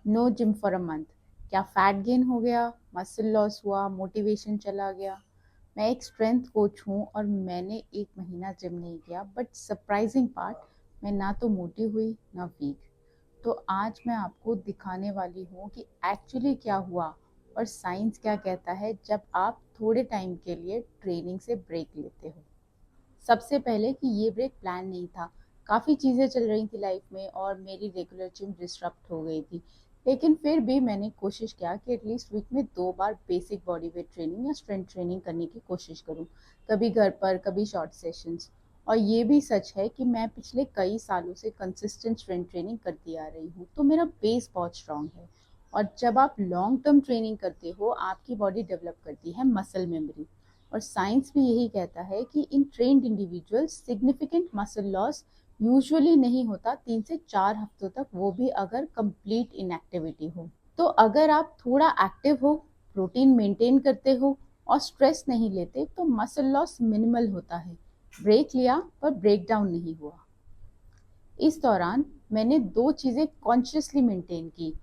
No gym for a month. क्या fat gain हो गया, मसल लॉस हुआ, मोटिवेशन चला गया? मैं एक स्ट्रेंथ कोच हूँ और मैंने 1 महीना जिम नहीं किया, बट सरप्राइजिंग पार्ट, मैं ना तो मोटी हुई ना वीक। तो आज मैं आपको दिखाने वाली हूँ कि एक्चुअली क्या हुआ और साइंस क्या कहता है जब आप थोड़े टाइम के लिए ट्रेनिंग से ब्रेक लेते हो। सबसे पहले कि ये ब्रेक प्लान नहीं था। काफ़ी चीज़ें चल रही थी लाइफ में और मेरी रेगुलर जिम डिस्टर्ब हो गई थी। लेकिन फिर भी मैंने कोशिश किया कि एटलीस्ट वीक में 2 बार बेसिक बॉडी वेट ट्रेनिंग या स्ट्रेंथ ट्रेनिंग करने की कोशिश करूँ। कभी घर पर, कभी शॉर्ट सेशंस। और ये भी सच है कि मैं पिछले कई सालों से कंसिस्टेंट स्ट्रेंथ ट्रेनिंग करती आ रही हूँ, तो मेरा बेस बहुत स्ट्रांग है। और जब आप लॉन्ग टर्म ट्रेनिंग करते हो, आपकी बॉडी डेवलप करती है मसल मेमोरी। और साइंस भी यही कहता है कि in trained individuals significant muscle loss usually नहीं होता 3 से 4 हफ्तों तक, वो भी अगर कंप्लीट इनएक्टिविटी हो। तो अगर आप थोड़ा एक्टिव हो, प्रोटीन मेंटेन करते हो और स्ट्रेस नहीं लेते, तो मसल लॉस मिनिमल होता है। ब्रेक लिया पर ब्रेक डाउन नहीं हुआ। इस दौरान मैंने 2 चीज़ें कॉन्शियसली मेंटेन की।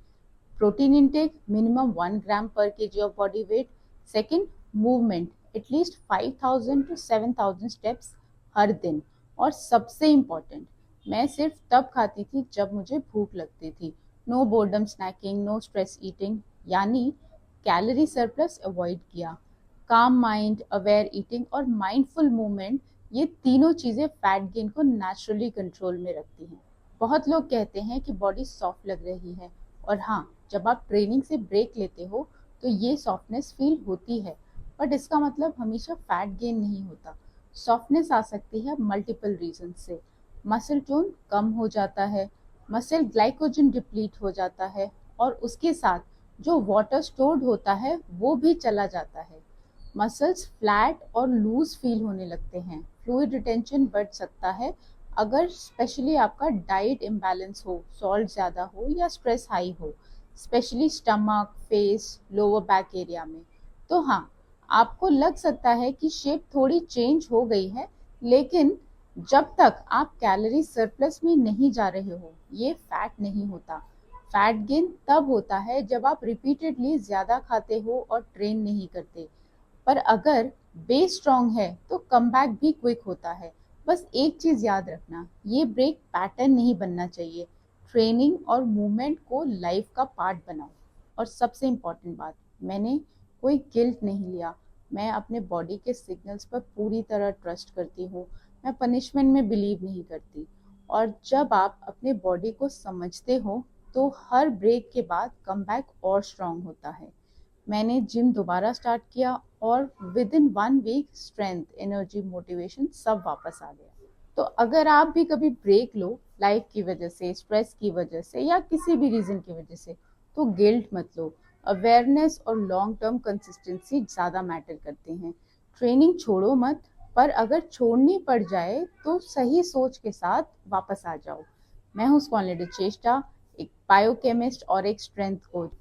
Protein intake minimum 1 gram per KG of body weight. Second, movement at least 5000 to 7000 steps हर दिन। और सबसे इम्पॉर्टेंट, मैं सिर्फ तब खाती थी जब मुझे भूख लगती थी। No boredom snacking, no stress eating, यानी कैलोरी सरप्लस अवॉइड किया। काम माइंड, अवेयर ईटिंग और माइंडफुल मूवमेंट, ये तीनों चीज़ें फैट गेन को नेचुरली कंट्रोल में रखती हैं। बहुत लोग कहते हैं कि बॉडी सॉफ्ट लग रही है, और हाँ, जब आप ट्रेनिंग से ब्रेक लेते हो तो ये सॉफ्टनेस फील होती है, बट इसका मतलब हमेशा फैट गेन नहीं होता। सॉफ्टनेस आ सकती है मल्टीपल रीजन से। मसल टोन कम हो जाता है, मसल ग्लाइकोजन डिप्लीट हो जाता है, और उसके साथ जो वाटर स्टोर्ड होता है वो भी चला जाता है। मसल्स फ्लैट और लूज फील होने लगते हैं, फ्लूइड रिटेंशन बढ़ सकता है अगर स्पेशली आपका डाइट इम्बैलेंस हो, सॉल्ट ज़्यादा हो या स्ट्रेस हाई हो, specially stomach, face, lower back area में। तो हाँ, आपको लग सकता है कि शेप थोड़ी चेंज हो गई है, लेकिन जब तक आप कैलोरी सरप्लस में नहीं जा रहे हो, ये फैट नहीं होता। फैट गेन तब होता है जब आप रिपीटेडली ज़्यादा खाते हो और ट्रेन नहीं करते। पर अगर बेस स्ट्रांग है तो कमबैक भी क्विक होता है। बस एक चीज याद रखना, ये ब्रेक पैटर्न नहीं बनना चाहिए। ट्रेनिंग और मूवमेंट को लाइफ का पार्ट बनाओ। और सबसे इम्पोर्टेंट बात, मैंने कोई गिल्ट नहीं लिया। मैं अपने बॉडी के सिग्नल्स पर पूरी तरह ट्रस्ट करती हूँ। मैं पनिशमेंट में बिलीव नहीं करती। और जब आप अपने बॉडी को समझते हो, तो हर ब्रेक के बाद कमबैक और स्ट्रांग होता है। मैंने जिम दोबारा स्टार्ट किया और within 1 week strength, energy, motivation सब वापस आ गया। तो अगर आप भी कभी ब्रेक लो, लाइफ की वजह से, स्ट्रेस की वजह से या किसी भी रीजन की वजह से, तो गिल्ट मत लो। अवेयरनेस और लॉन्ग टर्म कंसिस्टेंसी ज़्यादा मैटर करते हैं। ट्रेनिंग छोड़ो मत, पर अगर छोड़नी पड़ जाए तो सही सोच के साथ वापस आ जाओ। मैं हूँ स्कॉलर चेष्टा, एक बायोकेमिस्ट और एक स्ट्रेंथ कोच।